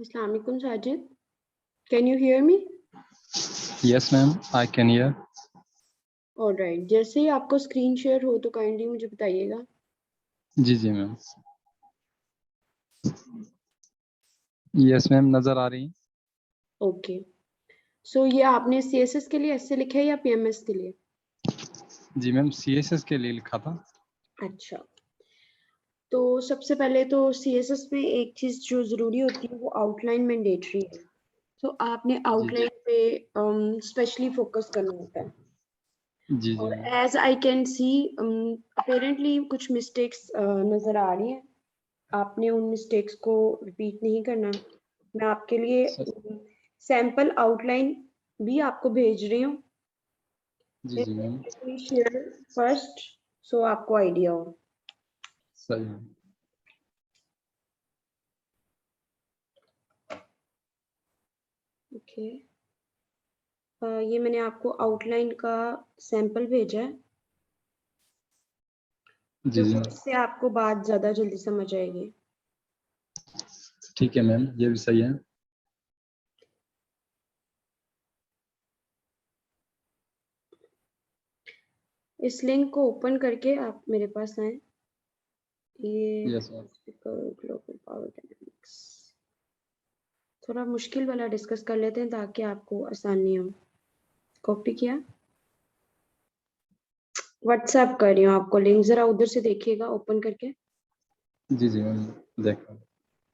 Assalamu alaikum Sajid. Can you hear me? Yes, ma'am. I can hear. All right. जैसे ही आपको screen share हो तो kindly मुझे बताइएगा. जी जी मैम. यस मैम, नजर आ रही. ओके. सो ये आपने CSS के लिए ऐसे लिखा है या PMS के लिए? जी मैम, CSS के लिए लिखा था. अच्छा. तो सबसे पहले तो CSS में एक चीज जो जरूरी होती है वो आउटलाइन मैंडेटरी है. तो आपने आउटलाइन पे स्पेशली फोकस करना होता है. जी जी और ma'am. As I can see apparently कुछ मिस्टेक्स नजर आ रही हैं. आपने उन मिस्टेक्स को रिपीट नहीं करना. मैं आपके लिए सैंपल आउटलाइन भी आपको भेज रही हूँ. जी जी मैम. शेयर फर्स्ट सो आपको आइडिया हो. सही है. ओके. ये मैंने आपको आउटलाइन का सैंपल भेजा है. जी जी. इससे आपको बात ज्यादा जल्दी समझ आएगी. ठीक है मैम, ये भी सही है. इस लिंक को ओपन करके आप मेरे पास आए. ये yes ma'am. Global power dynamics थोड़ा मुश्किल वाला डिस्कस कर लेते हैं ताकि आपको आसानी हो. कॉपी किया, व्हाट्सएप कर रही हूँ आपको लिंक. जरा उधर से देखिएगा ओपन करके, जी जी मैम, देखो.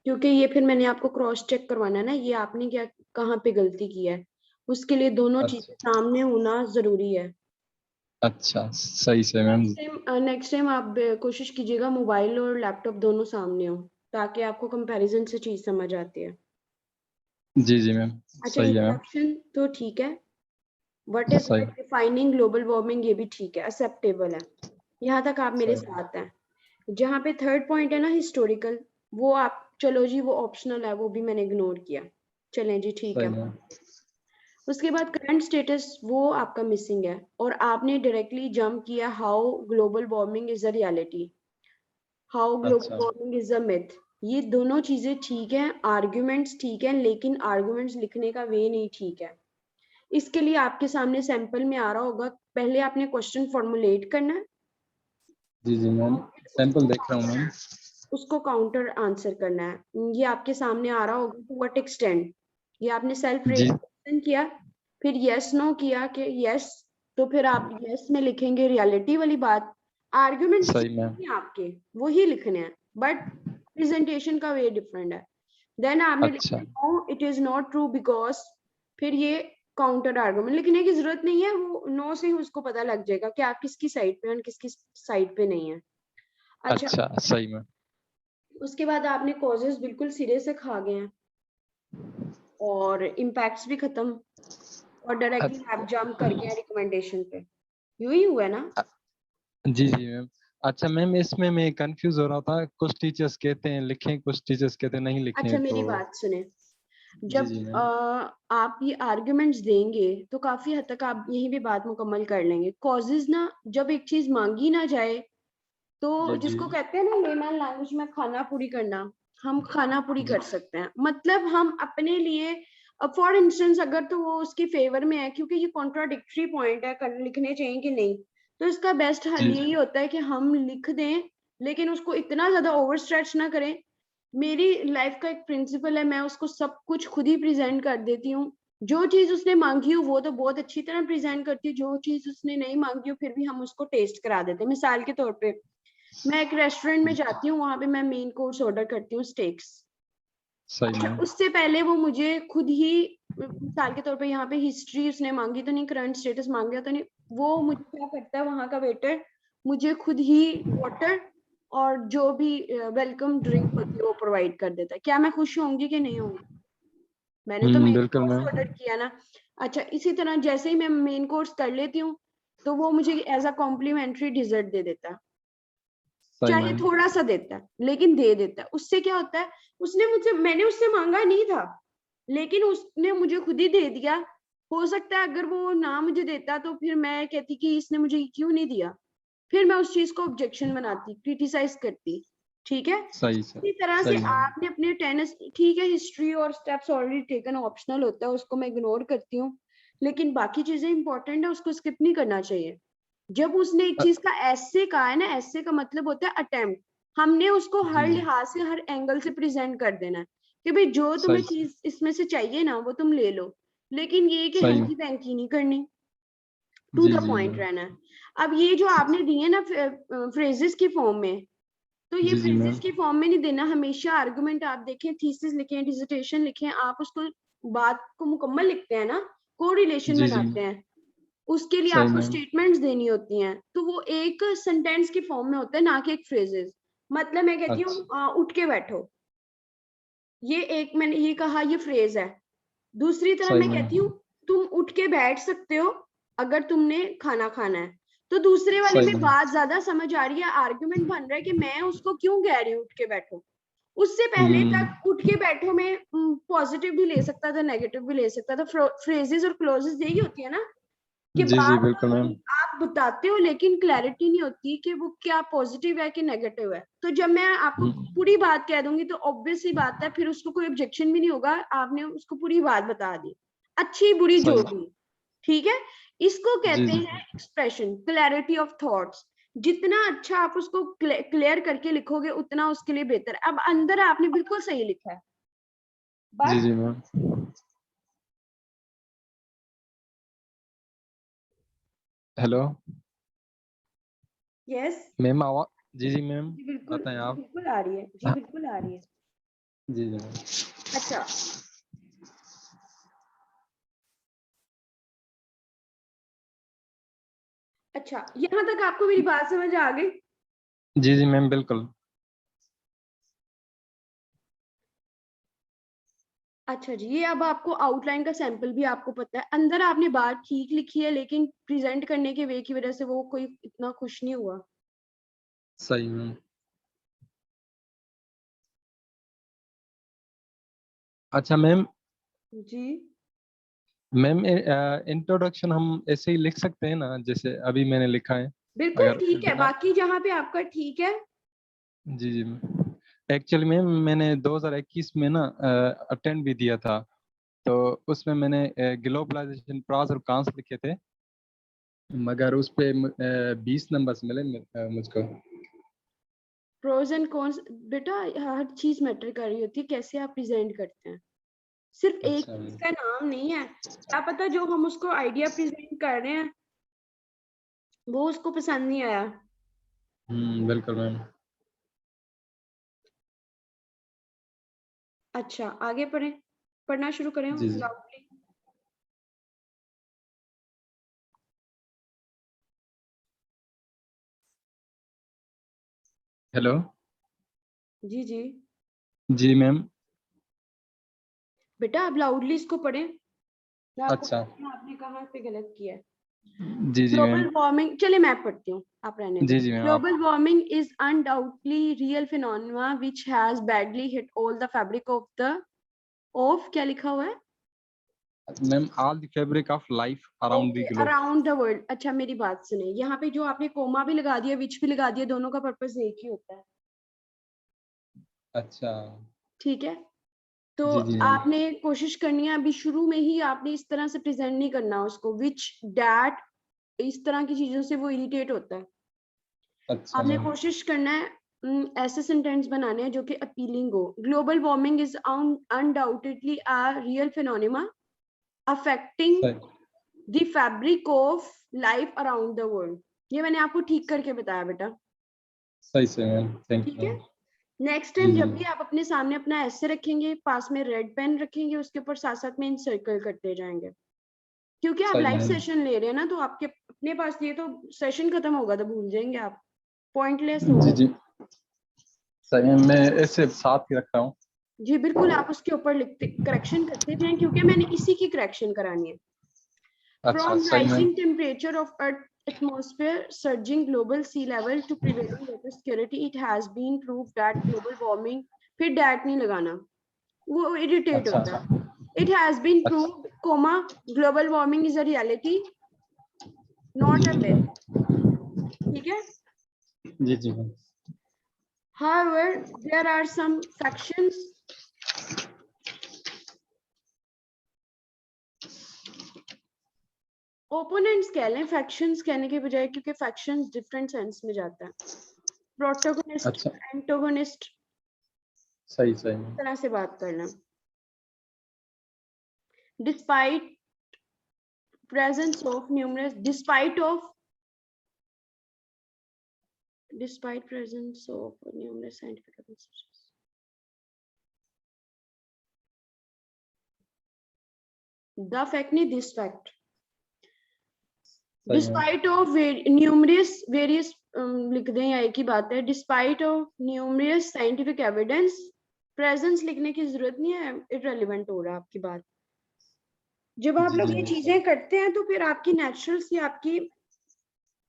क्योंकि ये फिर मैंने आपको क्रॉस चेक करवाना है ना, ये आपने क्या कहाँ पे गलती की है. उसके लिए दोनों चीजें अच्छा सामने होना जरूरी है. अच्छा, सही से मैम. नेक्स्ट टाइम आप कोशिश कीजिएगा मोबाइल और लैपटॉप दोनों सामने हो ताकि आपको कंपैरिजन से चीज समझ आती है. जी जी मैम, अच्छा, सही है मैम. इंट्रोडक्शन तो ठीक है. व्हाट इज सही. डिफाइनिंग ग्लोबल वार्मिंग ये भी ठीक है, एक्सेप्टेबल है. यहाँ तक आप मेरे सही. साथ हैं. जहाँ पे थर्ड पॉइंट है ना हिस्टोरिकल, वो आप चलो जी वो ऑप्शनल है, वो भी मैंने इग्नोर किया. चलें जी, ठीक सही है. मैम. उसके बाद करंट स्टेटस वो आपका मिसिंग है और आपने डायरेक्टली जंप किया how global warming is a reality, how global अच्छा वार्मिंग इज अ मिथ. ये दोनों चीजें ठीक है, आर्ग्यूमेंट्स ठीक है, लेकिन आर्ग्यूमेंट्स लिखने का वे नहीं ठीक है. इसके लिए आपके सामने सैंपल में आ रहा होगा, पहले आपने क्वेश्चन फॉर्मुलेट करना है, जी जी मैम, सैंपल देख रहा हूँ मैम. उसको काउंटर आंसर करना है. ये आपके सामने आ रहा होगा टू व्हाट एक्सटेंट. ये आपने सेल्फ जी. रिएक्शन किया, फिर यस नो किया कि यस, तो फिर आप यस में लिखेंगे रियलिटी वाली बात. आर्ग्यूमेंट्स सही मैम. आपके वही लिखने हैं, बट प्रेजेंटेशन का वे डिफरेंट है. देन आपने अच्छा. लिखना no it is not true because, फिर ये काउंटर आर्गुमेंट लिखने की जरूरत नहीं है, वो नो से ही उसको पता लग जाएगा कि आप किसकी साइड पे हैं किसकी साइड पे नहीं है. अच्छा. अच्छा, सही मैम. उसके बाद आपने कॉजेस बिल्कुल सिरे से खा गए हैं और इम्पैक्ट्स भी खत्म, और डायरेक्टली आप जंप कर गए रिकमेंडेशन पे. यू ही हुआ ना? जी जी मैम. अच्छा मैम, इसमें मैं कंफ्यूज हो रहा था. कुछ टीचर्स कहते हैं लिखें, कुछ टीचर्स कहते हैं नहीं अच्छा, लिखें, मेरी तो. बात सुने. जी जब जी मैम. आप ये आर्ग्यूमेंट्स देंगे तो काफी हद तक आप यहीं भी बात मुकम्मल कर लेंगे. कॉजेज ना, जब एक चीज मांगी ना जाए तो जी जी. जिसको कहते हैं ना लेमन लैंग्वेज में खाना पूरी करना, हम खाना पूरी जी कर सकते हैं. मतलब हम अपने लिए, फॉर इंस्टेंस अगर तो वो उसके फेवर में है क्योंकि ये कॉन्ट्राडिक्टरी पॉइंट है, लिखने चाहिए कि नहीं, तो इसका बेस्ट हल जी. यही होता है कि हम लिख दें, लेकिन उसको इतना ज्यादा ओवर स्ट्रेच ना करें. मेरी लाइफ का एक प्रिंसिपल है, मैं उसको सब कुछ खुद ही प्रेजेंट कर देती हूँ. जो चीज उसने मांगी हो वो तो बहुत अच्छी तरह प्रेजेंट करती हूँ, जो चीज उसने नहीं मांगी हो फिर भी हम उसको टेस्ट करा देते हैं. मिसाल के तौर पे मैं एक रेस्टोरेंट में जाती हूँ, वहां पे मैं मेन कोर्स ऑर्डर करती हूँ स्टेक्स. सही अच्छा, मैम. उससे पहले वो मुझे खुद ही, मिसाल के तौर पे यहाँ पे हिस्ट्री उसने मांगी तो नहीं, करंट स्टेटस मांग गया तो नहीं, वो मुझे क्या करता है वहां का वेटर, मुझे खुद ही वाटर और जो भी वेलकम ड्रिंक होती है वो प्रोवाइड कर देता है. क्या मैं खुश होंगी कि नहीं होंगी? मैंने तो मेन बिल्कुल कोर्स मैम. ऑर्डर किया ना. अच्छा, इसी तरह जैसे ही मैं मेन कोर्स कर लेती हूँ तो वो मुझे एज अ कॉम्प्लीमेंट्री डिजर्ट दे देता है. सही चाहे मैम. थोड़ा सा देता है लेकिन दे देता है. उससे क्या होता है, उसने मुझसे, मैंने उससे मांगा नहीं था लेकिन उसने मुझे खुद ही दे दिया. हो सकता है अगर वो ना मुझे देता तो फिर मैं कहती कि इसने मुझे क्यों नहीं दिया, फिर मैं उस चीज को ऑब्जेक्शन बनाती, क्रिटिसाइज करती. ठीक है। सही इसी तरह से सही मैम। आपने अपने टेनिस, ठीक है, हिस्ट्री और स्टेप्स ऑलरेडी टेकन ऑप्शनल होता है, उसको मैं इग्नोर करती हूँ, लेकिन बाकी चीजें इंपॉर्टेंट है, उसको स्किप नहीं करना चाहिए। जब उसने एक चीज का ऐसे कहा है ना, ऐसे का मतलब होता है अटेम्प्ट, हमने उसको जी हर जी लिहाज से हर एंगल से प्रेजेंट कर देना है कि भाई जो तुम्हें सही चीज इसमें से चाहिए ना वो तुम ले लो, लेकिन ये कि सही। हैंकी पैंकी नहीं करनी, टू जी द जी पॉइंट मैम। रहना है। अब ये जो आपने दिए ना फ्रेजेस की फॉर्म में, तो ये जी जी फ्रेजेस मैम। की फॉर्म में नहीं देना, हमेशा आर्गुमेंट आप देखें, थीसिस लिखें, डिसर्टेशन लिखें, आप उसको बात को मुकम्मल लिखते हैं ना, को रिलेशन जी जी बनाते हैं, उसके लिए सही आपको मैम। स्टेटमेंट्स देनी होती हैं, तो वो एक सेंटेंस की फॉर्म में होता है, ना कि एक फ्रेजेस। मतलब मैं कहती हूँ अच्छा उठ के बैठो, ये एक मैंने ये कहा, ये फ्रेज है। दूसरी तरह सही मैं मैम। कहती हूँ तुम उठ के बैठ सकते हो अगर तुमने खाना खाना है, तो दूसरे वाले सही में मैम। बात ज्यादा समझ आ रही है, आर्ग्यूमेंट बन रहा है कि मैं उसको क्यों कह रही हूँ उठ के बैठो। उससे पहले तक उठ के बैठो में पॉजिटिव भी ले सकता था, नेगेटिव भी ले सकता था, फ्रेजेस और क्लोजेस यही होती है ना, कि जी जी बात बिल्कुल मैम। आप बताते हो लेकिन क्लैरिटी नहीं होती कि वो क्या पॉजिटिव है कि नेगेटिव है। तो जब मैं आपको पूरी बात कह दूंगी तो ऑब्वियस सी बात है, फिर उसको कोई ऑब्जेक्शन भी नहीं होगा, आपने उसको पूरी बात बता दी, अच्छी बुरी जो सही। भी। ठीक है, इसको जी कहते जी हैं एक्सप्रेशन, क्लैरिटी ऑफ थॉट्स। जितना अच्छा आप उसको क्लियर करके लिखोगे उतना उसके लिए बेहतर है। अब अंदर आपने बिल्कुल सही लिखा है, जी बस जी मैम। Hello yes. मैम आवाज। जी जी मैम। जी बिल्कुल, बताएं जी आप। बिल्कुल आ रही है, जी हाँ, बिल्कुल आ रही है। जी जी मैम। अच्छा, अच्छा, यहाँ तक आपको मेरी बात समझ आ गई? जी जी मैम बिल्कुल। अच्छा जी, ये अब आपको आउटलाइन का सैंपल भी आपको पता है, अंदर आपने बात ठीक लिखी है, लेकिन प्रेजेंट करने के वे की वजह से वो कोई इतना खुश नहीं हुआ। सही मैम। अच्छा मैम। जी मैम इंट्रोडक्शन हम ऐसे ही लिख सकते हैं ना, जैसे अभी मैंने लिखा है, बिल्कुल अगर ठीक है, बिना। बाकी जहाँ पे आपका ठीक है। जी जी एक्चुअली मैम मैंने 2021 में ना अटेंड भी दिया था, तो उसमें मैंने ग्लोबलाइजेशन प्रास और कांस लिखे थे, मगर उस पे 20 नंबर्स मिले मुझको। प्रोज एंड कॉन्स, बेटा हर चीज मैटर कर रही होती है, कैसे आप प्रेजेंट करते हैं, सिर्फ एक अच्छा चीज मैम। का नाम नहीं है। क्या पता जो हम उसको आइडिया प्रेजेंट कर रहे हैं वो उसको पसंद नहीं आया। बिल्कुल मैम। अच्छा, आगे पढ़ें, पढ़ना शुरू करें जी जी। लाउडली। हेलो। जी जी, जी मैम। बेटा आप लाउडली इसको पढ़ें, मैं आपको अच्छा। बताती हूँ आपने कहाँ पे गलत किया है। जी जी मैम। ग्लोबल वार्मिंग, चलिए मैं पढ़ती हूँ, आप रहने दें। जी जी मैम आप। Global warming is undoubtedly real phenomena which has badly hit all the fabric of the, of क्या लिखा हुआ है? Ma'am all the fabric of life around okay, the globe. Around the world. अच्छा मेरी बात सुने, यहाँ पे जो आपने कोमा भी लगा दिया, विच भी लगा दिया, दोनों का पर्पस एक ही होता है। अच्छा। ठीक है, तो जी जी मैम। आपने कोशिश करनी है अभी शुरू में ही, आपने इस तरह से प्रेजेंट नहीं करना उसको, विच, डैट, इस तरह की चीजों से वो इरिटेट होता है। अच्छा आपने मैम। कोशिश करना है ऐसे सेंटेंस बनाने हैं जो कि अपीलिंग हो। Global warming is undoubtedly a real phenomena affecting सही the fabric of life around the world. ये मैंने आपको ठीक करके बताया बेटा। सही से मैम, थैंक ठीक यू है, मैम। नेक्स्ट जी टाइम जी जब भी मैम। आप अपने सामने अपना ऐसे रखेंगे, पास में रेड पेन रखेंगे, उसके ऊपर साथ साथ में इन सर्कल करते जाएंगे, क्योंकि आप सही लाइव मैम। सेशन ले रहे हैं ना, तो आपके अपने पास ये तो सेशन खत्म होगा तो भूल जाएंगे आप, पॉइंटलेस जी होगा। जी सही मैम, मैं ऐसे साथ ही रखता हूँ। जी बिल्कुल, आप उसके ऊपर लिखते करेक्शन करते जाएं, क्योंकि मैंने इसी की करेक्शन करानी है। अच्छा फ्रॉम सही ma'am. Rising temperature of earth atmosphere, surging global sea level to prevailing water scarcity, it has been proved that global warming, फिर डैट नहीं लगाना, वो इरिटेट अच्छा होता है। It has been अच्छा। proved, comma, global warming is a reality, जी not a जी myth। मैम। ठीक है, जी जी ma'am. However, there are some factions. Opponents कह लें, फैक्शंस कहने के बजाय, क्योंकि फैक्शंस डिफरेंट सेंस में जाता है. प्रोटोगोनिस्ट, अच्छा एंटोगोनिस्ट, सही इस सही तरह से बात करना. Despite presence of numerous, despite presence of numerous scientific evidences. The fact नहीं, this fact. Despite of numerous various लिख दें या एक ही बात है. Despite of numerous scientific evidence, presence लिखने की जरूरत नहीं है, irrelevant हो रहा है आपकी बात. जब आप लोग ये चीजें करते हैं तो फिर आपकी नेचुरल सी आपकी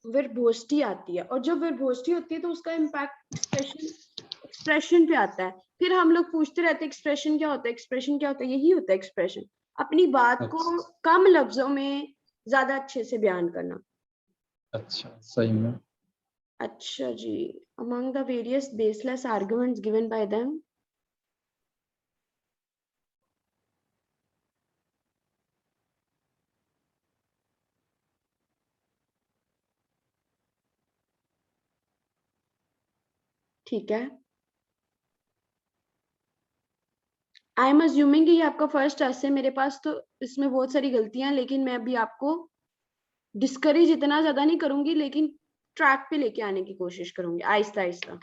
वर्बोसिटी आती है, और जब वर्बोसिटी होती है तो उसका इम्पैक्ट एक्सप्रेशन पे आता है. फिर हम लोग पूछते रहते हैं एक्सप्रेशन क्या होता है, एक्सप्रेशन क्या होता है. यही होता है एक्सप्रेशन, अपनी बात को कम लफ्जों में ज्यादा अच्छे से बयान करना. अच्छा सही में. अच्छा जी. among the various baseless arguments given by them, ठीक है. आई एम अज्यूमिंग कि ये आपका फर्स्ट टेस्ट है. मेरे पास तो इसमें बहुत सारी गलतियां, लेकिन मैं अभी आपको डिस्करेज इतना ज्यादा नहीं करूंगी, लेकिन ट्रैक पे लेके आने की कोशिश करूंगी आहिस्ता आहिस्ता.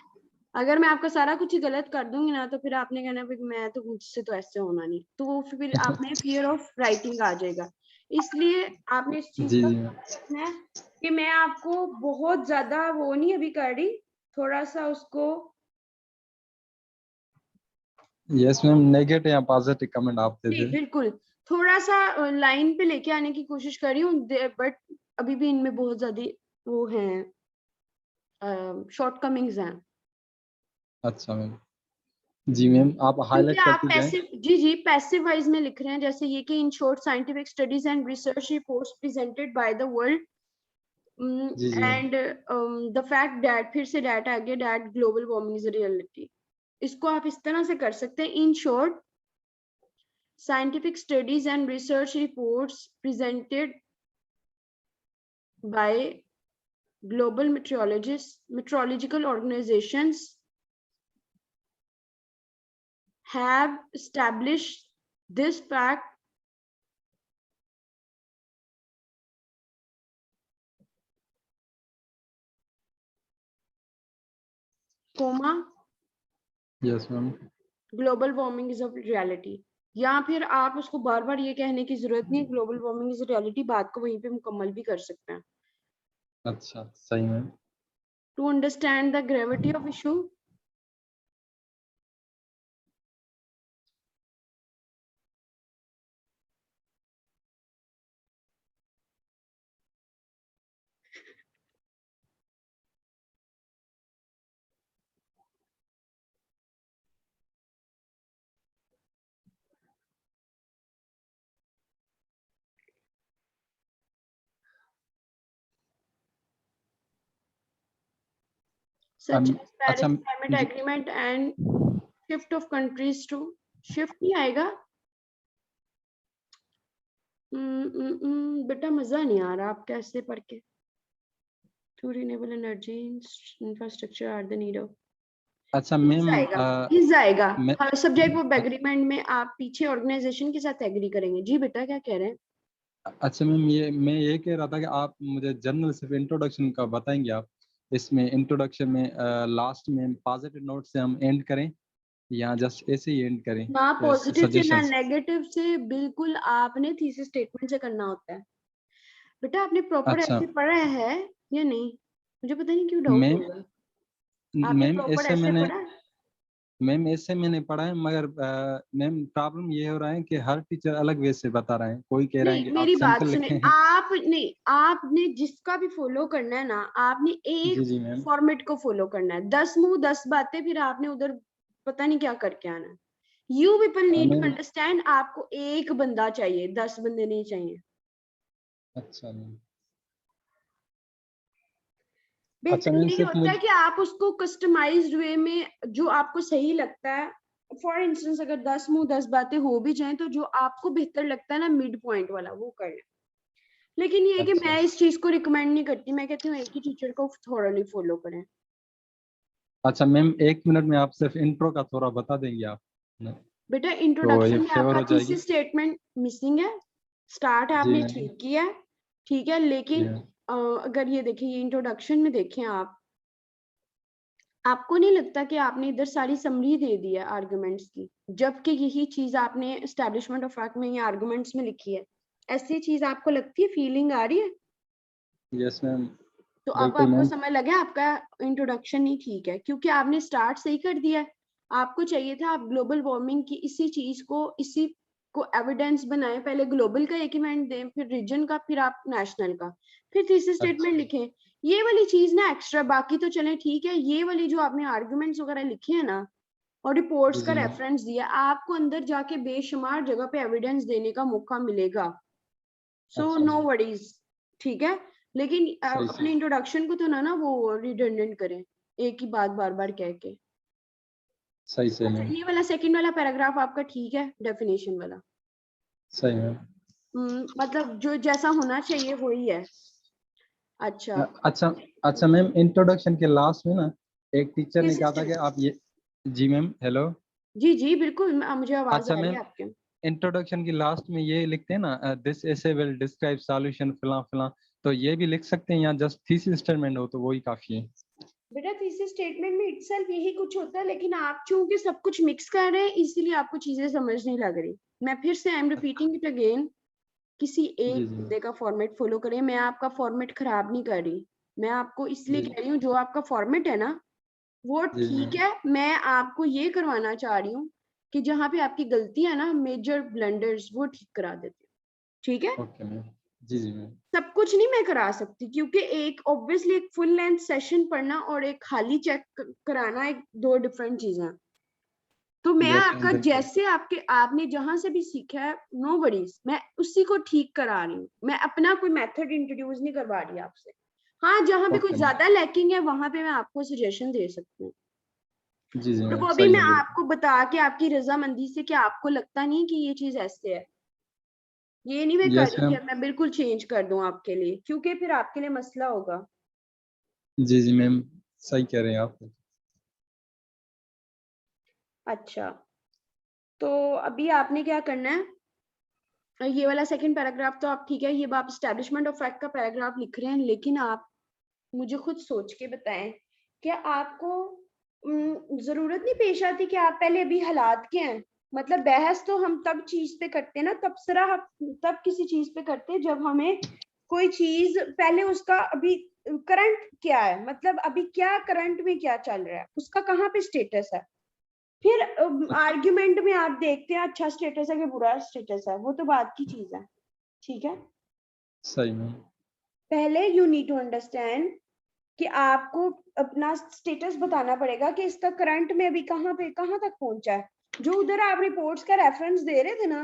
अगर मैं आपका सारा कुछ ही गलत कर दूंगी ना, तो फिर आपने कहना फिर मैं तो मुझसे तो ऐसे होना नहीं, तो फिर आप में फियर ऑफ राइटिंग आ जाएगा. इसलिए आपने इस चीज का रखना है कि मैं आपको बहुत ज्यादा वो नहीं अभी कर रही, थोड़ा सा उसको. यस मैम, नेगेटिव या पॉजिटिव कमेंट आप दे जी दीजिए. बिल्कुल, थोड़ा सा लाइन पे लेके आने की कोशिश कर रही हूँ, बट अभी भी इनमें बहुत ज्यादा वो हैं, शॉर्टकमिंग्स हैं. अच्छा मैम. जी मैम, आप क्योंकि हाईलाइट आप करते जाएं. पैसिव, जी पैसिव वाइज में लिख रहे हैं, जैसे ये कि in short scientific studies and research reports presented by the world जी जी ma'am. And the fact that, फिर से डेट आ गया, that global warming is a reality. इसको आप इस तरह से कर सकते हैं. In short scientific studies and research reports presented by global meteorological organizations have established this fact, comma, yes ma'am. Global warming is a reality. या फिर आप उसको बार बार ये कहने की जरूरत नहीं, global warming is a reality, बात को वहीं पे मुकम्मल भी कर सकते हैं. अच्छा सही ma'am. To understand the gravity of issue, such as अच्छा. Paris Climate Agreement and shift of countries to, shift नहीं आएगा. बेटा मजा नहीं आ रहा आप कैसे पढ़ के. To renewable energy infrastructure are the need of. अच्छा मैम, इस जाएगा हर सब्जेक्ट ऑफ एग्रीमेंट में आप पीछे ऑर्गेनाइजेशन के साथ एग्री करेंगे. जी बेटा क्या कह रहे हैं. अच्छा मैम, मैं ये कह रहा था कि आप मुझे जनरल सिर्फ इंट्रोडक्शन का बताएंगे. आप इसमें इंट्रोडक्शन में लास्ट में पॉजिटिव नोट से हम एंड करें या जस्ट ऐसे ही एंड करें? ना पॉजिटिव से ना सजेशंस. नेगेटिव से, बिल्कुल आपने थीसिस स्टेटमेंट से करना होता है. बेटा आपने प्रॉपर अच्छा ऐसे पढ़ा है या नहीं, मुझे पता नहीं क्यों डाउट मैम. होगा. आपने मैम प्रॉपर ऐसे ऐसे मैंने पढ़ा है. मैम ऐसे मैंने पढ़ा है, मगर मैम प्रॉब्लम ये हो रहा है कि हर टीचर अलग वे से बता रहे हैं. कोई कह रहा है नहीं कि आप मेरी बात सिंपल सुने, लिखें. आपने जिसका भी फॉलो करना है ना, आपने एक जी जी मैम. फॉर्मेट को फॉलो करना है. 10 मुंह 10 बातें, फिर आपने उधर पता नहीं क्या करके आना है. You people need to ma'am. Understand, आपको एक बंदा चाहिए, 10 बंदे नहीं चाहिए. अच्छा मैम. अच्छा मैम बेसिकली ये सिर्फ होता है कि आप उसको कस्टमाइज्ड वे में जो आपको सही लगता है, फॉर इंस्टेंस अगर 10 मुंह 10 बातें हो भी जाएं तो जो आपको बेहतर लगता है ना मिड पॉइंट वाला वो कर लें। लेकिन ये है कि अच्छा मैं इस चीज को रिकमेंड नहीं करती, मैं कहती हूँ एक ही टीचर को थोरली फॉलो करें। अच्छा मैम 1 मिनट में आप सिर्फ इंट्रो का थोड़ा बता देंगे आप बेटा तो ये इंट्रोडक्शन में फेवर आपका हो जाएगी। थीसिस स्टेटमेंट मिसिंग है, स्टार्ट जी आपने मैम। ठीक किया है, ठीक है, जी लेकिन मैम। अगर ये देखिए ये इंट्रोडक्शन में देखें आप, आपको नहीं लगता कि आपने इधर सारी समरी दे दी है आर्गुमेंट्स की, जबकि यही चीज आपने एस्टेब्लिशमेंट ऑफ फैक्ट में या आर्गुमेंट्स में लिखी है? ऐसी चीज आपको लगती है, फीलिंग आ रही है? Yes ma'am. तो अब बिल्कुल आपको मैम। समझ लगे आपका इंट्रोडक्शन नहीं ठीक है, क्योंकि आपने स्टार्ट सही कर दिया है। आपको चाहिए था आप ग्लोबल वार्मिंग की इसी चीज को, इसी को एविडेंस बनाएं, पहले ग्लोबल का एक इवेंट दें, फिर रीजन का, फिर आप नेशनल का, फिर थीसिस स्टेटमेंट अच्छा। लिखें। ये वाली चीज ना एक्स्ट्रा, बाकी तो चले ठीक है, ये वाली जो आपने आर्ग्यूमेंट्स वगैरह लिखे हैं ना और रिपोर्ट्स जी का जी मैम। रेफरेंस दिया, आपको अंदर जाके बेशुमार जगह पे एविडेंस देने का मौका मिलेगा। सो अच्छा नो मैम। वरीज, ठीक है। लेकिन सही अपने सही। इंट्रोडक्शन को तो ना वो रिडंडेंट करें, एक ही बात बार बार कह के। सही सही अच्छा मैम। ये वाला सेकंड वाला पैराग्राफ आपका ठीक है, डेफिनेशन वाला। सही मैम। मतलब जो जैसा होना चाहिए वही है। अच्छा। अच्छा। अच्छा मैम इंट्रोडक्शन के लास्ट में ना एक टीचर ने किस कहा था कि स्टेट? आप ये। जी मैम हेलो। जी जी बिल्कुल, मुझे आवाज अच्छा आ रही मैम है आपके। इंट्रोडक्शन की लास्ट में ये लिखते हैं ना दिस ऐसे विल डिस्क्राइब सॉल्यूशन फलां फलां, तो ये भी लिख सकते हैं या जस्ट थीसिस स्टेटमेंट हो तो वही काफी है। बेटा थीसिस स्टेटमेंट में इटसेल्फ यही कुछ होता है, लेकिन आप चूंकि सब कुछ मिक्स कर रहे हैं इसीलिए आपको चीजें समझ नहीं लग रही। मैं फिर से I am repeating it again, किसी जी एक जी बंदे का फॉर्मेट फॉलो करें। मैं आपका फॉर्मेट खराब नहीं कर रही, मैं आपको इसलिए जी कह रही हूँ जो आपका फॉर्मेट है ना वो जी जी ठीक मैम। है। मैं आपको ये करवाना चाह रही हूँ कि जहां पे आपकी गलती है ना, मेजर ब्लंडर्स, वो ठीक करा देते हैं, ठीक है। Okay ma'am. जी जी मैम। सब कुछ नहीं मैं करा सकती, क्योंकि एक ऑब्वियसली एक फुल लेंथ सेशन पढ़ना और एक खाली चेक कराना एक दो डिफरेंट चीजें हैं। तो मैं यस मैम आपका बिल्कुल। जैसे आपके आपने जहां से भी सीखा है, नो वरीज, मैं उसी को ठीक करा रही हूँ, मैं अपना कोई मेथड इंट्रोड्यूस नहीं करवा रही आपसे। हाँ जहां पे कुछ ओके मैम। ज्यादा लैकिंग है वहां पे मैं आपको सजेशन दे सकती हूँ, जी जी और मैम वो भी सही मैं है बिल्कुल। आपको बता के आपकी रजामंदी से कि आपको लगता नहीं कि ये चीज ऐसे है। ये नहीं मैं कर यस रही मैम। कि मैं बिल्कुल चेंज कर दूं आपके लिए, क्योंकि फिर आपके लिए मसला होगा। जी जी मैम सही कह रहे हैं आप। अच्छा, तो अभी आपने क्या करना है, ये वाला सेकंड पैराग्राफ तो आप ठीक है, ये आप स्टैब्लिशमेंट ऑफ फैक्ट का पैराग्राफ लिख रहे हैं, लेकिन आप मुझे खुद सोच के बताएं कि आपको जरूरत नहीं पेश आती कि आप पहले अभी हालात क्या हैं। मतलब बहस तो हम तब चीज पे करते हैं ना, तब किसी चीज पे करते हैं जब हमें कोई चीज पहले उसका अभी करंट क्या है, मतलब अभी क्या करंट में क्या चल रहा है, उसका कहाँ पे स्टेटस है। फिर आर्ग्यूमेंट में आप देखते हैं अच्छा स्टेटस है कि बुरा स्टेटस है, वो तो बात की चीज है, ठीक है। सही मैम। पहले यू नीड टू अंडरस्टैंड कि आपको अपना स्टेटस बताना पड़ेगा कि इसका करंट में अभी कहाँ पे कहाँ तक पहुंचा है। जो उधर आप रिपोर्ट्स का रेफरेंस दे रहे थे ना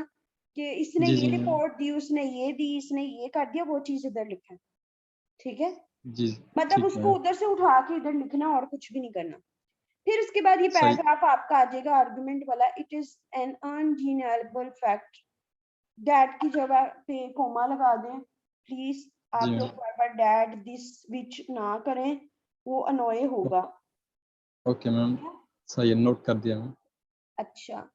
कि इसने जी ये जी मैम। रिपोर्ट दी, उसने ये दी, इसने ये कर दिया, वो चीज इधर लिखा है, ठीक है। जी मतलब ठीक उसको है। उधर से उठा के इधर लिखना और कुछ भी नहीं करना। फिर उसके बाद ये सही। पैराग्राफ आपका आ जाएगा आर्गुमेंट वाला, it is an undeniable fact dad की जगह पे कोमा लगा दें प्लीज। जी आप लोग ma'am. Bar bar dad this which ना करें, वो अनोय होगा। Okay ma'am. सही है नोट कर दिया मैम। अच्छा,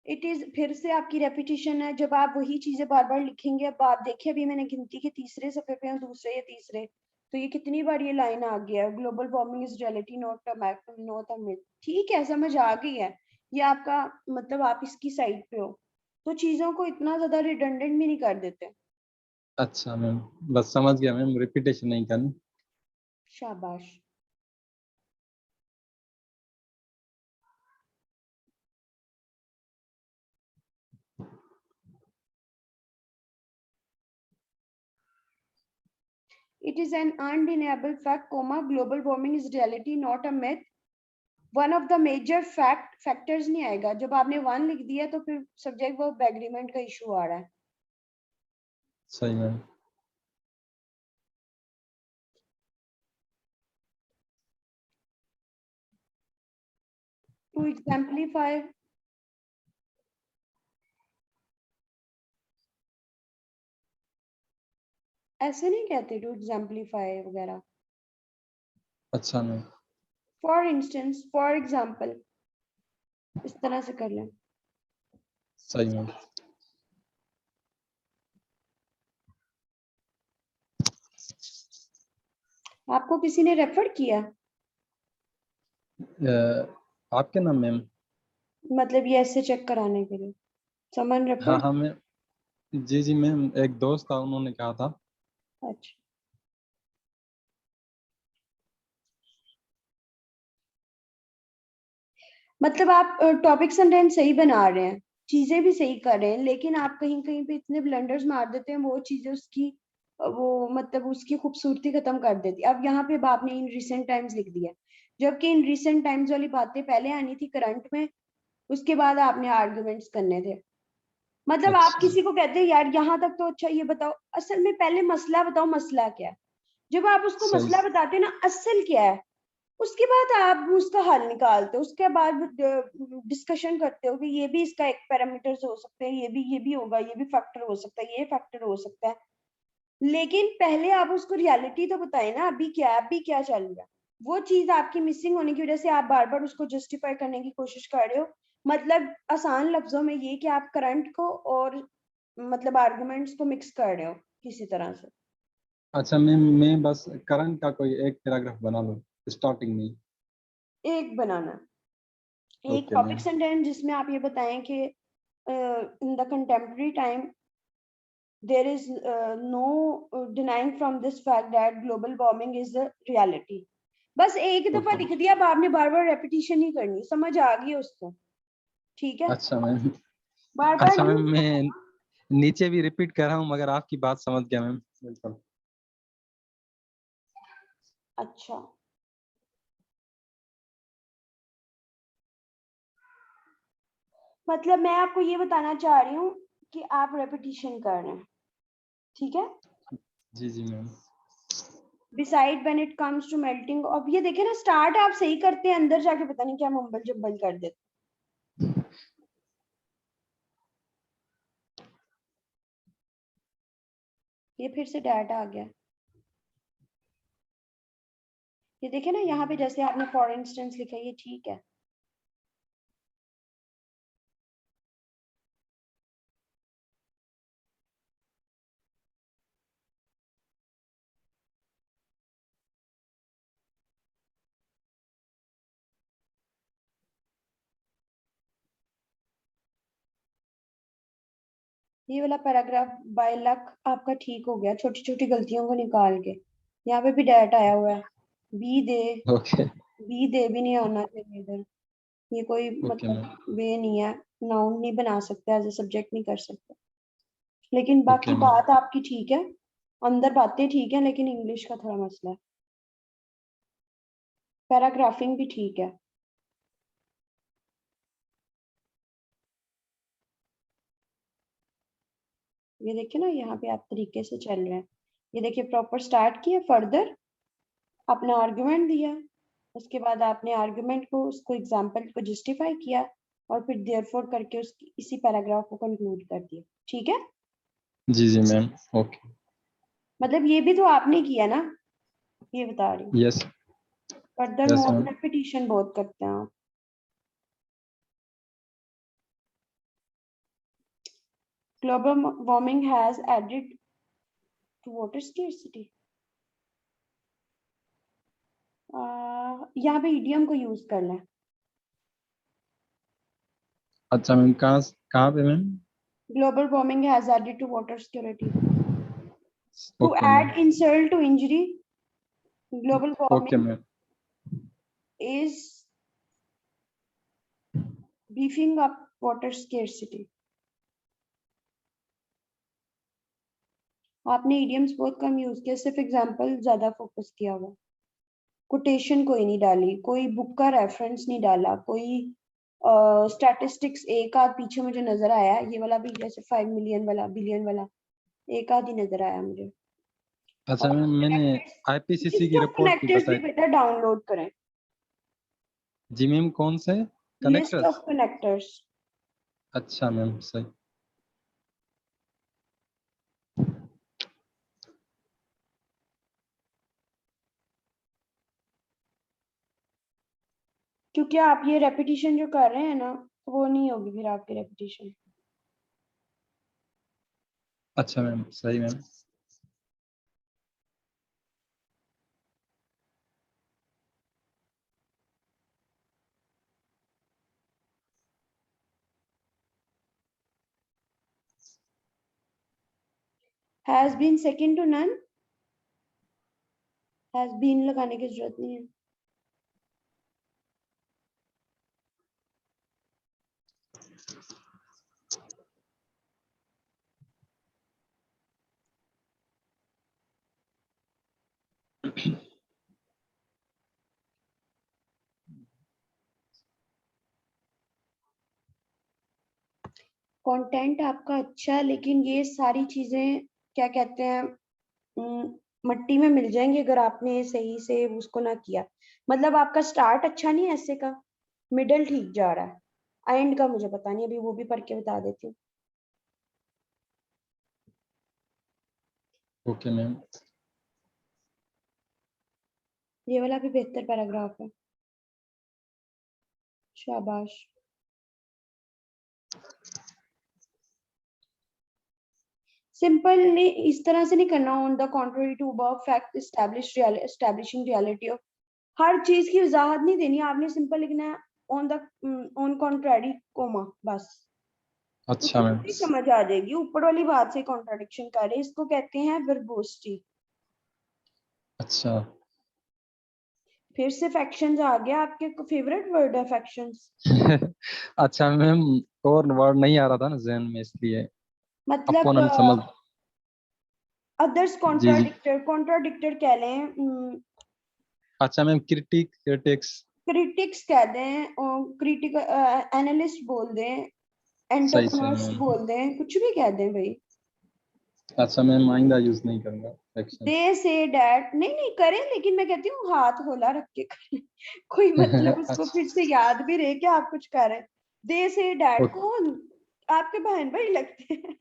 इट इज फिर से आपकी रेपिटेशन है, जब आप वही चीजें बार बार लिखेंगे। अब आप देखिए अभी मैंने गिनती के तीसरे सफे पे हूँ, दूसरे या तीसरे, तो ये कितनी बार ये लाइन आ गया है, global warming is reality not a myth. ठीक है समझ आ गई है, ये आपका मतलब आप इसकी साइड पे हो, तो चीजों को इतना ज्यादा रिडंडेंट भी नहीं कर देते। अच्छा मैम बस समझ गया मैम रिपीटेशन नहीं करनी। शाबाश। It is an undeniable fact, comma, global warming is reality, not a myth. One of the major factors नहीं आएगा, जब आपने वन लिख दिया तो फिर सब्जेक्ट वर्ब एग्रीमेंट का इशू आ रहा है। सही मैम। टू एग्जाम्पलीफाई, ऐसे नहीं कहते टू एग्जाम्पलीफाई वगैरह। अच्छा ma'am. For instance, for example, इस तरह से कर लें। सही मैम। आपको किसी ने रेफर किया? आपके नाम मैम? मतलब ये ऐसे चेक कराने के लिए समन हाँ रेफर? हाँ मैम, जी जी मैम, एक दोस्त था, उन्होंने कहा था। अच्छा, मतलब आप टॉपिक सेंटेंस सही बना रहे हैं, चीजें भी सही कर रहे हैं, लेकिन आप कहीं कहीं पे इतने ब्लंडर्स मार देते हैं, वो चीजें उसकी वो मतलब उसकी खूबसूरती खत्म कर देती है। अब यहाँ पे आपने इन रिसेंट टाइम्स लिख दिया, जबकि इन रिसेंट टाइम्स वाली बातें पहले आनी थी करंट में, उसके बाद आपने आर्गुमेंट्स करने थे। मतलब आप अच्छा किसी को कहते हैं यार यहाँ तक तो अच्छा, ये बताओ असल में पहले मसला बताओ, मसला क्या है। जब आप उसको सही। मसला बताते हैं ना असल क्या है, उसके बाद आप उसका हल निकालते हो, उसके बाद डिस्कशन करते हो कि ये भी इसका एक पैरामीटर्स हो सकते हैं, ये भी होगा, ये भी फैक्टर हो सकता है, ये फैक्टर हो सकता है। लेकिन पहले आप उसको रियलिटी तो बताएं ना, अभी क्या चल रहा है। वो चीज आपकी मिसिंग होने की वजह से आप बार बार उसको जस्टिफाई करने की कोशिश कर रहे हो। मतलब आसान लफ्जों में ये कि आप करंट को और मतलब आर्गुमेंट्स को मिक्स कर रहे हो किसी तरह से। अच्छा मैम, मैं बस करंट का कोई एक पैराग्राफ बना लूँ स्टार्टिंग में। एक बनाना, एक ओके टॉपिक मैम। सेंटेंस जिसमें आप ये बताएं कि in the contemporary time there is no denying from this fact that global warming is a reality। बस एक दफा ओके। लिख दिया, अब आपने बार बार रेपिटेशन नहीं करनी, समझ आ गई उसको, ठीक है? अच्छा मैम। बार बार अच्छा नहीं मैम, लिखना। मैं नीचे भी रिपीट कर रहा हूँ, मगर आपकी बात समझ गया मैम बिल्कुल। अच्छा, मतलब मैं आपको ये बताना चाह रही हूँ कि आप रेपिटेशन कर रहे हैं, ठीक है? जी जी ma'am. Decide when it comes to melting. अब ये देखे ना, स्टार्ट आप सही करते हैं, अंदर जाके पता नहीं क्या मुंबल जब्बल कर देते। ये फिर से डाटा आ गया। ये देखे ना, यहाँ पे जैसे आपने फॉर इंस्टेंस लिखा है, ये ठीक है। ये वाला पैराग्राफ बाय लक आपका ठीक हो गया, छोटी छोटी गलतियों को निकाल के। यहाँ पे भी डाटा आया हुआ है, बी दे, ओके। बी दे भी नहीं आना चाहिए इधर। ये कोई ओके मैम। मतलब वे नहीं है, नाउन नहीं बना सकते, एज ए सब्जेक्ट नहीं कर सकते। लेकिन ओके बाकी मैम। बात आपकी ठीक है, अंदर बातें ठीक है, लेकिन इंग्लिश का थोड़ा मसला है। पैराग्राफिंग भी ठीक है। ये देखिए ना, यहाँ पे आप तरीके से चल रहे हैं। ये देखिए, प्रॉपर स्टार्ट किया, फर्दर अपना आर्गुमेंट दिया, उसके बाद आपने आर्गुमेंट को, उसको एग्जाम्पल को जस्टिफाई किया, और फिर देयरफॉर करके उसकी इसी पैराग्राफ को कंक्लूड कर दिया, ठीक है? जी जी मैम। ओके। मतलब ये भी तो आपने किया ना, ये बता रही हूँ। Yes. Further yes more ma'am. Repetition बहुत करते हैं आप। Global warming has added to water scarcity. यहाँ पे इडियम को यूज करना है। अच्छा मैम, कहाँ पे ma'am? Global warming has added to water security. To okay ma'am. Add insult to injury, global okay warming ma'am. is beefing up water scarcity। आपने idioms बहुत कम यूज किया, सिर्फ एग्जांपल ज्यादा फोकस किया हुआ। कोटेशन कोई नहीं डाली, कोई बुक का रेफरेंस नहीं डाला, कोई स्टैटिस्टिक्स एक आध पीछे मुझे नजर आया, ये वाला भी जैसे 5 मिलियन वाला, बिलियन वाला एक आध ही नजर आया मुझे। अच्छा और मैम, मैंने कनेक्टर्स, आईपीसीसी की इसके रिपोर्ट भी कनेक्टर्स भी बताई। बेटा डाउनलोड करें। जी मैम, कौन से? List connectors. Of connectors. अच्छा मैम, सही। क्योंकि आप ये रेपिटेशन जो कर रहे हैं ना, वो नहीं होगी फिर आपकी रेपिटेशन। अच्छा मैम, सही ma'am. Has been second to none, has been लगाने की जरूरत नहीं है। कंटेंट आपका अच्छा है, लेकिन ये सारी चीजें क्या कहते हैं, मट्टी में मिल जाएंगे अगर आपने सही से उसको ना किया। मतलब आपका स्टार्ट अच्छा नहीं है ऐसे का, मिडल ठीक जा रहा है, एंड का मुझे पता नहीं, अभी वो भी पढ़ के बता देती हूँ। Okay ma'am. ये वाला भी बेहतर पैराग्राफ है, शाबाश। सिंपल नहीं, इस तरह से नहीं करना। On the contrary to above fact establishing reality of, हर चीज की वजाहत नहीं देनी आपने, सिंपल लिखना है on the, on contrary comma, बस अच्छा उसको मैम। पूरी समझ आ जाएगी। ऊपर वाली बात से कॉन्ट्राडिक्शन कर रहे, इसको कहते हैं वर्बोसिटी। अच्छा। फिर से फैक्शंस आ गया, आपके फेवरेट वर्ड है फैक्शंस। अच्छा मैम, और वर्ड नहीं आ रहा था ना जहन में, इसलिए मतलब अपोनेंट समझ। अदर्स जी जी। कॉन्ट्राडिक्टर, कॉन्ट्राडिक्टर कह लें, अच्छा मैम, क्रिटिक्स। क्रिटिक्स कह दें, क्रिटिक एनालिस्ट बोल दें, सही सही एंटरप्रेन्योर्स मैम। बोल दें, कुछ भी कह दें भाई। अच्छा मैम, आइंदा यूज नहीं करूंगा एक्शंस। दे से डैट नहीं नहीं करें, लेकिन मैं कहती हूँ हाथ होला रख के करें। कोई मतलब उसको अच्छा। फिर से याद भी रहे कि आप कुछ कर रहे हैं। दे से डैट ओके। कौन, आपके बहन भाई लगते हैं।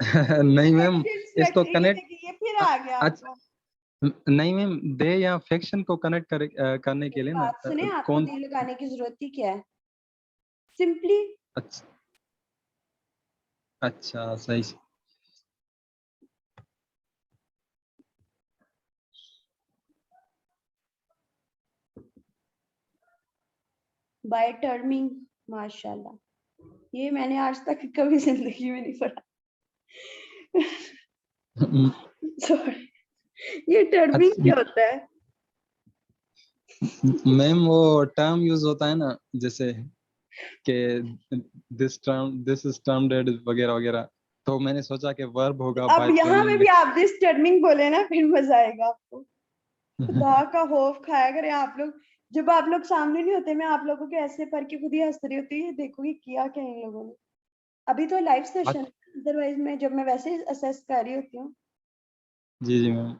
नहीं मैम, इसको कनेक्ट। ये फिर आ गया अच्छा, आपका। नहीं मैम, दे या फिक्शन को कनेक्ट करने के मेरी लिए ना, बात सुने, आपको कौन। दे लगाने की जरूरत ही क्या है, सिंपली अच्छा। अच्छा सही। By terming. माशाल्लाह, ये मैंने आज तक कभी जिंदगी में नहीं पढ़ा। सॉरी, ये टर्मिंग अच्छा क्या होता है? मैम, वो टर्म यूज होता है ना, जैसे कि दिस इज टर्म डेड वगैरह वगैरह, तो मैंने सोचा कि वर्ब होगा अब बाय यहाँ में टर्मिंग। भी आप दिस टर्मिंग बोले ना, फिर मजा आएगा आपको। खुदा का खौफ खाया करें आप लोग। जब आप लोग सामने नहीं होते, मैं आप लोगों के ऐसे पढ़ के खुद ही हंस रही होती है, देखो कि किया क्या इन लोगों ने। अभी तो लाइव सेशन, अदरवाइज मैं जब मैं वैसे असेस कर रही होती हूँ। जी जी मैम।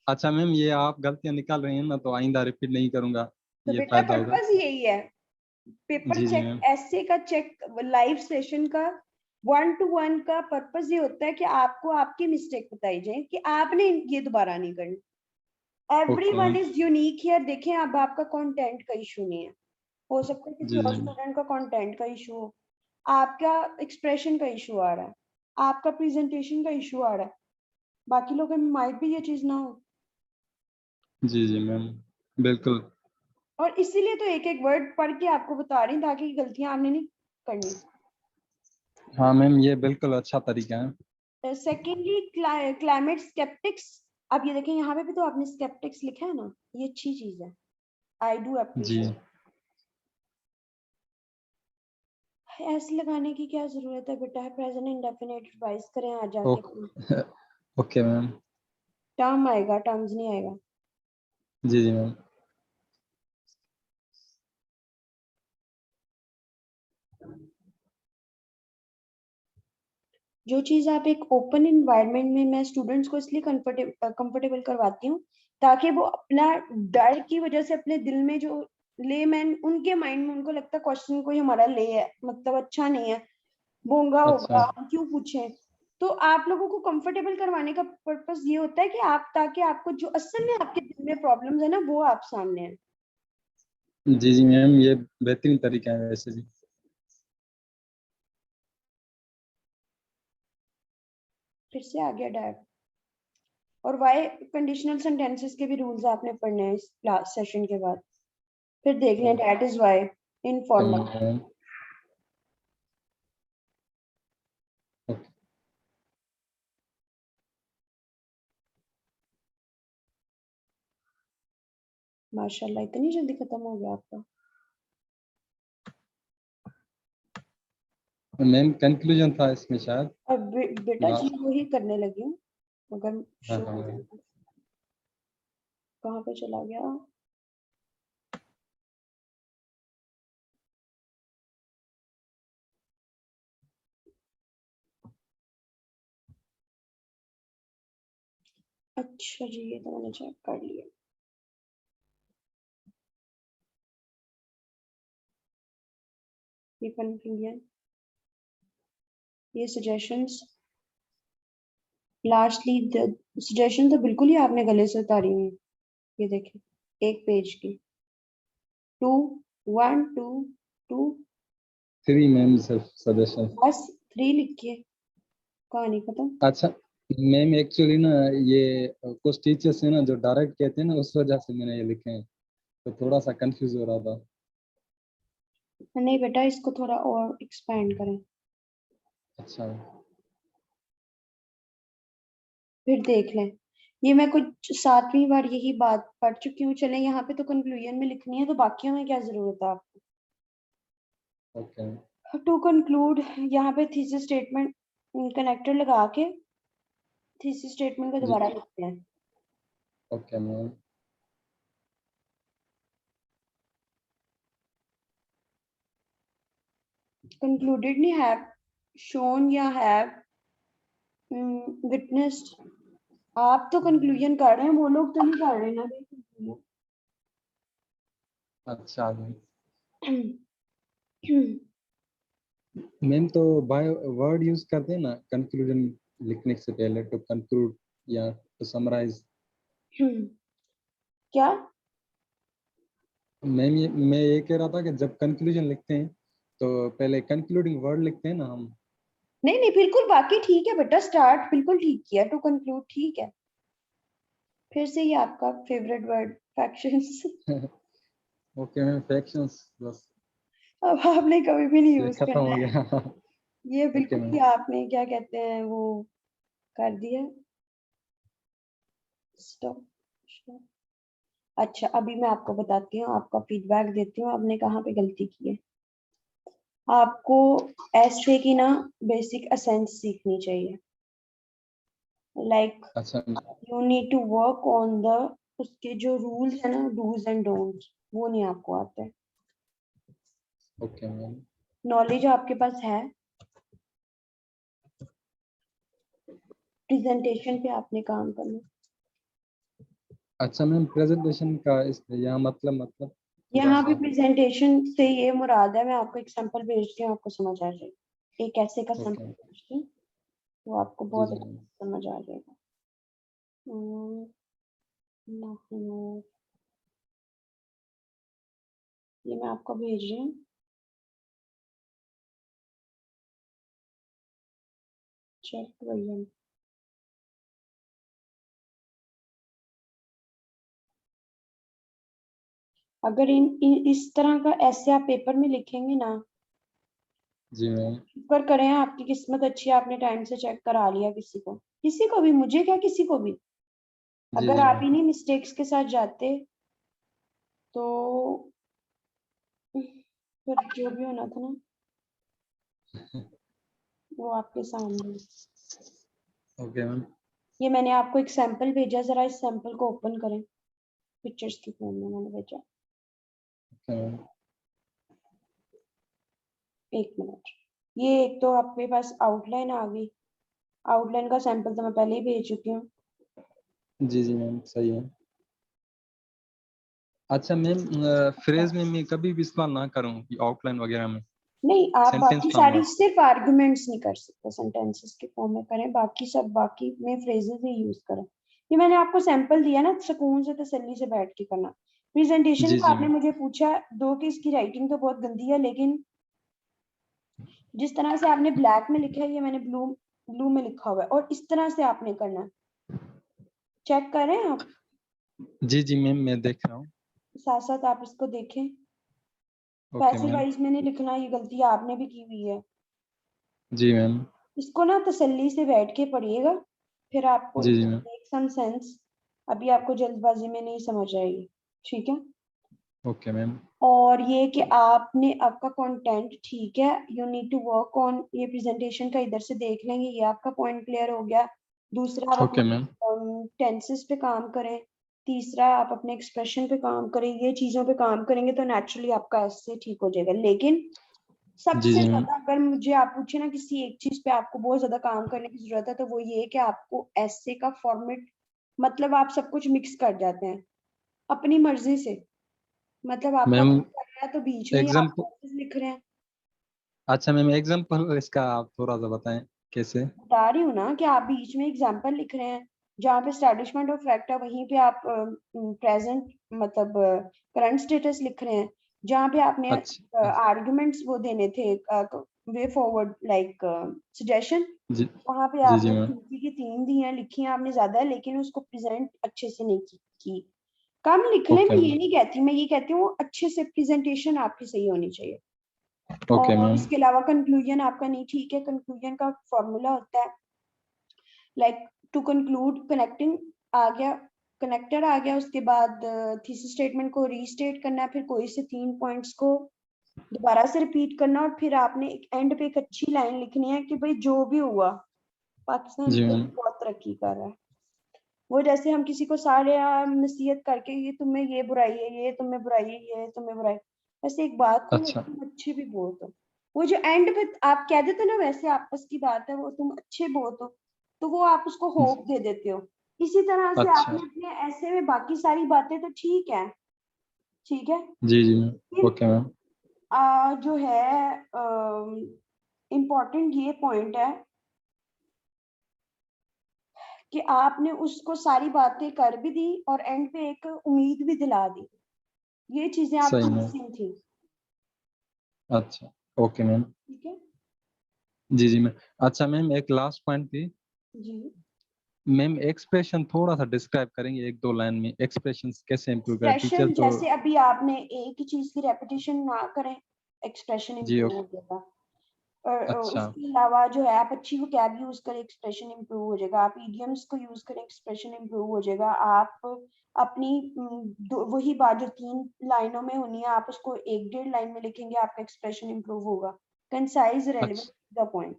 अच्छा मैम, ये आप गलतियां निकाल रही हैं ना, तो आइंदा रिपीट नहीं करूंगा, तो ये बेटा फायदा होगा। पर्पस यही है, पेपर जी जी चेक, मैम। ऐसे का चेक, लाइव सेशन का, 1 to 1 का पर्पस ये होता है कि आपको आपकी मिस्टेक बताई जाए कि आपने ये दोबारा नहीं करनी। Okay everyone ma'am. Is unique here. देखें, अब आपका कंटेंट का इशू नहीं है, हो सकता है किसी जी और जी। स्टूडेंट का कंटेंट का इशू हो, आपका एक्सप्रेशन का इशू आ रहा है, आपका प्रेजेंटेशन का इशू आ रहा है, बाकी लोगों में माइट भी ये चीज ना हो। जी जी मैम, बिल्कुल। और इसीलिए तो एक एक वर्ड पढ़ के आपको बता रही हूँ, ताकि गलतियां आपने नहीं करनी। हाँ मैम, ये बिल्कुल अच्छा तरीका है। Secondly, climate sceptics. अब ये देखें, यहाँ पे भी तो आपने स्केप्टिक्स लिखा है ना, ये अच्छी चीज है, आई डू जी। अप्रिशिएट। ऐसे लगाने की क्या जरूरत है बेटा, प्रेजेंट इंडेफिनिट रिवाइज करें आ जाके अपना। ओके। Okay ma'am. टर्म आएगा, टर्म्स नहीं आएगा। जी जी मैम। जो चीज आप एक ओपन इन्वायरमेंट में, मैं स्टूडेंट्स को इसलिए कंफर्टेबल करवाती हूँ ताकि वो अपना डर की वजह से अपने दिल में जो लेमैन, उनके माइंड में उनको लगता है क्वेश्चन कोई हमारा ले है, मतलब अच्छा नहीं है, बोंगा अच्छा। होगा, हम क्यों पूछें। तो आप लोगों को कंफर्टेबल करवाने का पर्पस ये होता है कि आप, ताकि आपको जो असल में आपके दिल में प्रॉब्लम्स है ना वो आप सामने है। जी जी मैम, ये बेहतरीन तरीका है वैसे भी। फिर से आ गया डैड। और वाई कंडीशनल सेंटेंसेस के भी रूल्स आपने पढ़ने हैं इस क्लास सेशन के बाद, फिर देख लें that is why informal. Ma'am okay. माशाल्लाह इतनी जल्दी खत्म हो गया आपका। मैम कंक्लूजन था इसमें शायद। अब बेटा जी लास्ट। वही करने लगी हूँ, मगर हाँ शो हाँ। कहाँ पे चला गया। अच्छा जी, ये तो मैंने चेक कर लिया। ये कंक्लूजन, ये सजेशंस, लास्टली सजेशन तो बिल्कुल ही आपने गले से उतारी हुई है। ये देखें, एक पेज की, 2 1 2 2, 3 मैम सिर्फ सजेशन। बस 3 लिखिए, कहानी खत्म। अच्छा मैम, एक्चुअली ना ये कुछ टीचर्स है ना जो डायरेक्ट कहते हैं ना, उस वजह से मैंने ये लिखे हैं, तो थोड़ा सा कंफ्यूज हो रहा था। नहीं बेटा, इसको थोड़ा और एक्सपेंड करें, अच्छा। फिर देख लें। ये मैं कुछ 7वीं बार यही बात पढ़ चुकी हूँ। चलें, यहाँ पे तो कंक्लूजन में लिखनी है, तो बाकियों में क्या जरूरत है आपको। ओके। टू कंक्लूड, यहाँ पे थीसिस स्टेटमेंट कनेक्टर लगा के थीसिस स्टेटमेंट को जी। दोबारा लिखते हैं। Okay ma'am. कंक्लूडेड नहीं, हैव शोन या हैव विटनेस्ड। आप तो कंक्लूजन कर रहे हैं, वो लोग तो नहीं कर रहे ना भाई। अच्छा मैम। conclusion। मैम तो बाय वर्ड यूज करते हैं ना कंक्लूजन लिखने से पहले, टू कंक्लूड या टू समराइज। क्या? मैम मैं ये कह रहा था कि जब कंक्लूजन लिखते हैं तो पहले कंक्लूडिंग वर्ड लिखते हैं ना हम। नहीं नहीं, बिल्कुल बाकी ठीक है बेटा, स्टार्ट बिल्कुल ठीक किया, टू कंक्लूड ठीक है। फिर से ये आपका favourite word factions. Okay ma'am, fractions बस अब आपने कभी भी नहीं ये यूज खत्म हो करना है, गया। ये ओके बिल्कुल मैम। ही आपने क्या कहते हैं वो कर दिया। स्टॉप। अच्छा, अभी मैं आपको बताती हूँ, आपका फीडबैक देती हूँ, आपने कहाँ पे गलती की है। आपको एस्ट्रे की ना बेसिक एसेंस सीखनी चाहिए, लाइक अच्छा। You need to work on the, उसके जो रूल्स है ना, डूज एंड डोंट्स, वो नहीं आपको आते हैं। Okay ma'am. नॉलेज आपके पास है, प्रेजेंटेशन पे आपने काम करना। अच्छा मैम, प्रेजेंटेशन का इस यहाँ मतलब थोड़ा यहाँ भी सा। प्रेजेंटेशन से ये मुराद है, मैं आपको एग्जांपल भेजती हूँ, आपको समझ आ जाएगी। एक ऐसे का ओके। सैंपल भेजती हूँ, तो आपको जी बहुत जी मैम। अच्छे से समझ आ जाएगा। हम्म, हम्म, ये मैं आपको भेज रही हूँ, चेक करिए। अगर इस तरह का ऐसे आप पेपर में लिखेंगे ना, जी मैम। शुक्र करें आपकी किस्मत अच्छी है, आपने टाइम से चेक करा लिया। किसी को भी, मुझे क्या, किसी को भी, जी अगर जी आप मैम। इन्हीं मिस्टेक्स के साथ जाते तो फिर जो भी होना था ना, वो आपके सामने है। Okay ma'am. ये मैंने आपको एक सैंपल भेजा, जरा इस सैंपल को ओपन करें, पिक्चर्स की फॉर्म में मैंने भेजा। Okay ma'am. एक मिनट, ये एक तो आपके पास आउटलाइन आ गई, आउटलाइन का सैंपल तो मैं पहले ही भेज चुकी हूँ। जी जी मैम, सही है। अच्छा मैम, फ्रेज में मैं कभी भी इस्तेमाल ना करूं कि आउटलाइन वगैरह में, नहीं, आप सेंटेंस बाकी फॉर्म सारी में। सिर्फ आर्गुमेंट्स नहीं कर सकते, सेंटेंसेस के फॉर्म में करें, बाकी सब बाकी में फ्रेजेस ही यूज करें। ये मैंने आपको सैंपल दिया ना, सुकून से तसल्ली से बैठ के करना। प्रेजेंटेशन जी का जी आपने मैम। मुझे पूछा, दो कि इसकी राइटिंग तो बहुत गंदी है, लेकिन जिस तरह से आपने ब्लैक में लिखा है, ये मैंने ब्लू ब्लू में लिखा हुआ है, और इस तरह से आपने करना है। चेक करें आप, जी जी मैम, मैं देख रहा हूँ। साथ साथ आप इसको देखें। Okay passive ma'am. वाइज में नहीं लिखना, ये गलती आपने भी की हुई है। जी मैम। इसको ना तसल्ली से बैठ के पढ़िएगा, फिर आपको जी इट जी will ma'am. Make some sense. अभी आपको जल्दबाजी में नहीं समझ आएगी, ठीक है। Okay ma'am. और ये कि आपने आपका कंटेंट ठीक है, you need to work on, ये प्रेजेंटेशन का इधर से देख लेंगे, ये आपका पॉइंट क्लियर हो गया। दूसरा, आप ओके मैम। अपने टेंसेस पे काम करें। तीसरा, आप अपने एक्सप्रेशन पे काम करें। ये चीजों पे काम करेंगे तो नेचुरली आपका ऐसे ठीक हो जाएगा। लेकिन जी सबसे जी मैम। ज्यादा अगर मुझे आप पूछे ना किसी एक चीज पे आपको बहुत ज्यादा काम करने की जरूरत है, तो वो ये है कि आपको ऐसे का फॉर्मेट, मतलब आप सब कुछ मिक्स कर जाते हैं अपनी मर्जी से। मतलब आपका मैम मन कर रहा है तो बीच में ही आप एग्जाम्पल, ऐसे लिख रहे हैं। अच्छा मैम एग्जाम्पल इसका आप थोड़ा सा बताएं कैसे। बता रही हूँ ना कि आप बीच में एग्जाम्पल लिख रहे हैं, जहाँ पे स्टैब्लिशमेंट ऑफ फैक्ट है वहीं पे आप प्रेजेंट, मतलब करंट स्टेटस लिख रहे हैं। जहाँ पे आपने अच्छा। आर्गुमेंट्स वो देने थे, वे फॉरवर्ड लाइक सजेशन, जी वहां पे जी जी आपने मैम। थीसी की 3 दी हैं, लिखी हैं आपने ज्यादा, लेकिन उसको प्रेजेंट अच्छे से नहीं की। कम लिख लें, ओके मैं ये मैम। नहीं कहती, मैं ये कहती हूँ अच्छे से प्रेजेंटेशन आपकी सही होनी चाहिए। ओके और मैम। इसके अलावा कंक्लूजन आपका नहीं ठीक है। कंक्लूजन का फॉर्मूला होता है लाइक टू कंक्लूड, कनेक्टिंग आ गया, कनेक्टर आ गया, उसके बाद थीसिस स्टेटमेंट को रीस्टेट करना है, फिर कोई से 3 पॉइंट्स को दोबारा से रिपीट करना, और फिर आपने एक एंड पे एक अच्छी लाइन लिखनी है कि भाई जो भी हुआ, पाकिस्तान जी तो मैम। बहुत तरक्की कर रहा है। वो जैसे हम किसी को सारे नसीहत करके, ये तुम्हें ये बुराई है, ये तुम्हें बुराई है, ये तुम्हें बुराई, वैसे एक बात को अच्छा। तुम अच्छे भी बहुत हो, वो जो एंड पे आप कह देते हो ना, वैसे आपस की बात है, वो तुम अच्छे बहुत हो, तो वो आप उसको होप दे देते हो। इसी तरह से अच्छा। आपने अपने ऐसे में बाकी सारी बातें तो ठीक है, ठीक है, जी जी मैम। लेकिन ओके मैम। जो है इम्पोर्टेंट ये पॉइंट है कि आपने उसको सारी बातें कर भी दी और एंड पे एक उम्मीद भी दिला दी। ये चीजें सही आपकी मैम। मिसिंग थी, अच्छा। Okay ma'am. ठीक है जी जी मैम। अच्छा मैम, एक लास्ट पॉइंट थी। जी। मैम एक्सप्रेशन थोड़ा सा डिस्क्राइब करेंगे एक दो लाइन में, एक्सप्रेशन कैसे इम्प्रूव करें, टीचर एक्सप्रेशन तो। जैसे अभी आपने एक ही चीज की रेपिटेशन ना करें, एक्सप्रेशन जी इंप्रूव हो जाएगा। और अच्छा। उसके अलावा जो है, आप अच्छी वोकैब यूज करें, एक्सप्रेशन इंप्रूव हो जाएगा। आप इडियम्स को यूज करें, एक्सप्रेशन इंप्रूव हो जाएगा। आप अपनी वही बात जो 3 लाइनों में होनी है, आप उसको 1 डेढ़ लाइन में लिखेंगे, आपका एक्सप्रेशन इंप्रूव होगा। कंसाइज, रेलेवेंट, अच्छा। द पॉइंट,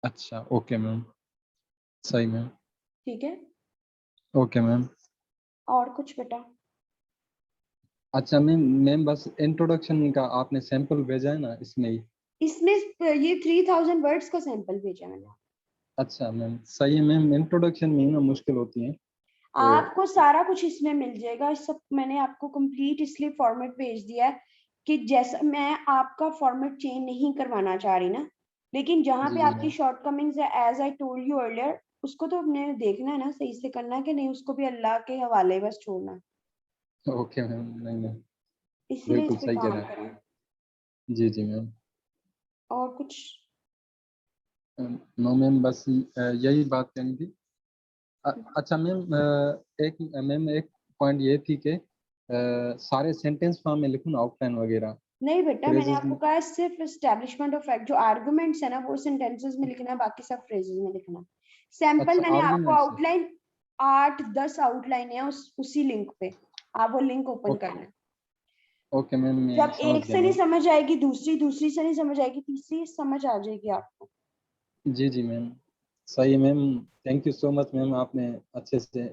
अच्छा ओके मैम। सही मैम। ठीक है। Okay ma'am. और कुछ बेटा? अच्छा मैम, मैम बस इंट्रोडक्शन का आपने सैंपल भेजा है ना इसमें ही। इसमें ये 3000 वर्ड्स का सैंपल भेजा मैंने। अच्छा मैम सही है मैम, इंट्रोडक्शन में ही ना मुश्किल होती है तो। आपको सारा कुछ इसमें मिल जाएगा। इस सब मैंने आपको कंप्लीट इसलिए फॉर्मेट भेज दिया है कि जैसा मैं आपका फॉर्मेट चेंज नहीं करवाना चाह रही ना, लेकिन जहाँ जी पे जी आपकी मैम। शॉर्टकमिंग्स है, as I told you earlier, उसको तो हमने देखना है ना, सही से करना है कि नहीं, उसको भी अल्लाह के हवाले बस छोड़ना है। ओके मैम, नहीं मैम, इसीलिए इस बिल्कुल पे सही कह काम रहे हैं। करें। जी जी मैम। और कुछ? नो मैम, बस यही बात करनी थी। अच्छा मैम, एक मैम एक पॉइंट ये थी कि सारे सेंटेंस फॉर्म में लिखूँ आउटलाइन वगैरह, नहीं बेटा, मैंने फ्रेजेस आपको में। कहा है सिर्फ एस्टेब्लिशमेंट ऑफ फैक्ट, जो आर्गुमेंट्स है ना वो सेंटेंसेस में लिखना है, बाकी सब फ्रेजेस में लिखना है। सैंपल अच्छा मैंने आपको आर्गुमेंट्स है। आउटलाइन 8-10 आउटलाइन है उसी लिंक पे, आप वो लिंक ओपन ओके। करना है। ओके मैम, मैं जब समझ एक गया से नहीं मैम। समझ आएगी, दूसरी, दूसरी से नहीं समझ आएगी, तीसरी समझ आ जाएगी आपको। जी जी मैम। सही है ma'am. Thank you so much ma'am, आपने अच्छे से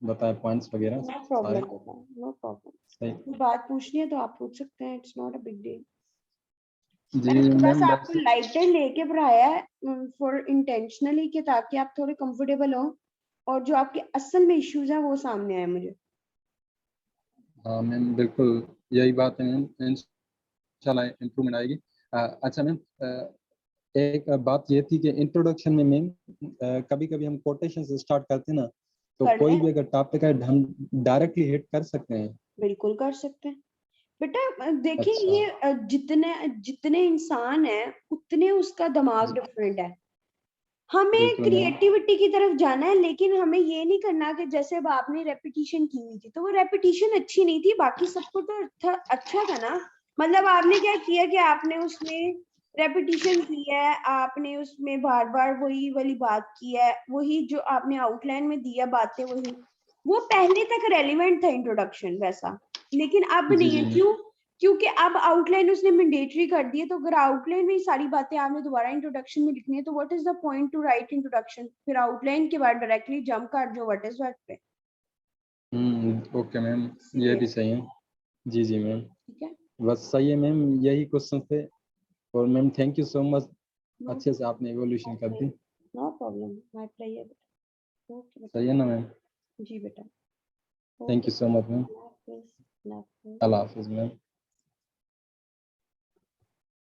बताया पॉइंट्स वगैरह नो सारे। प्रॉब्लम बेटा, नो सही। प्रॉब्लम। कोई बात पूछनी है तो आप पूछ सकते हैं, it's not a big deal. जी मैंने थोड़ा मैम सा बस। आपको लाइटर लेके पढ़ाया है फॉर इंटेंशनली, कि ताकि आप थोड़े कंफर्टेबल हो और जो आपके असल में इश्यूज हैं वो सामने आए मुझे। हाँ मैम, बिल्कुल यही बात है मैम, इंशाल्लाह इम्प्रूवमेंट आएगी। अच्छा मैम, एक बात ये थी कि इंट्रोडक्शन में मैम कभी कभी हम कोटेशन से स्टार्ट करते हैं ना, तो कर कोई लें, भी अगर टॉपिक है हम डायरेक्टली हिट कर सकते हैं। बिल्कुल कर सकते हैं बेटा। देखिए अच्छा। ये जितने जितने इंसान है उतने उसका दिमाग जी, डिफरेंट है। हमें बिल्कुल मैम। क्रिएटिविटी की तरफ जाना है, लेकिन हमें ये नहीं करना कि जैसे अब आपने रेपिटेशन की हुई थी तो वो रेपिटेशन अच्छी नहीं थी, बाकी सब कुछ तो अच्छा था ना। मतलब आपने क्या किया कि आपने उसमें रेपिटेशन की है, आपने उसमें बार बार वही वाली बात की है, वही जो आपने आउटलाइन में दिया बातें वही, वो पहले तक रेलिवेंट था इंट्रोडक्शन वैसा, लेकिन अब जी नहीं है। जी मैम। क्यों? क्योंकि अब आउटलाइन उसने मैंडेटरी कर दी है, तो अगर आउटलाइन में ही सारी बातें आपने दोबारा इंट्रोडक्शन में लिखनी है तो what is the point two right introduction, फिर आउटलाइन के बाद डायरेक्टली जंप कर जो व्हाट इज व्हाट पे। ओके मैम, ये इसलिए भी सही है। जी जी मैम। ठीक है। बस सही है मैम, यही क्वेश्चन थे। और ma'am thank you so much, no अच्छे से आपने एवोल्यूशन कर दी। No problem, my player. Okay बेटा। सही है ना मैम? जी बेटा। Thank okay. You so much ma'am. अल्लाह हाफिज। अल्लाह हाफिज। अल्लाह हाफिज मैम।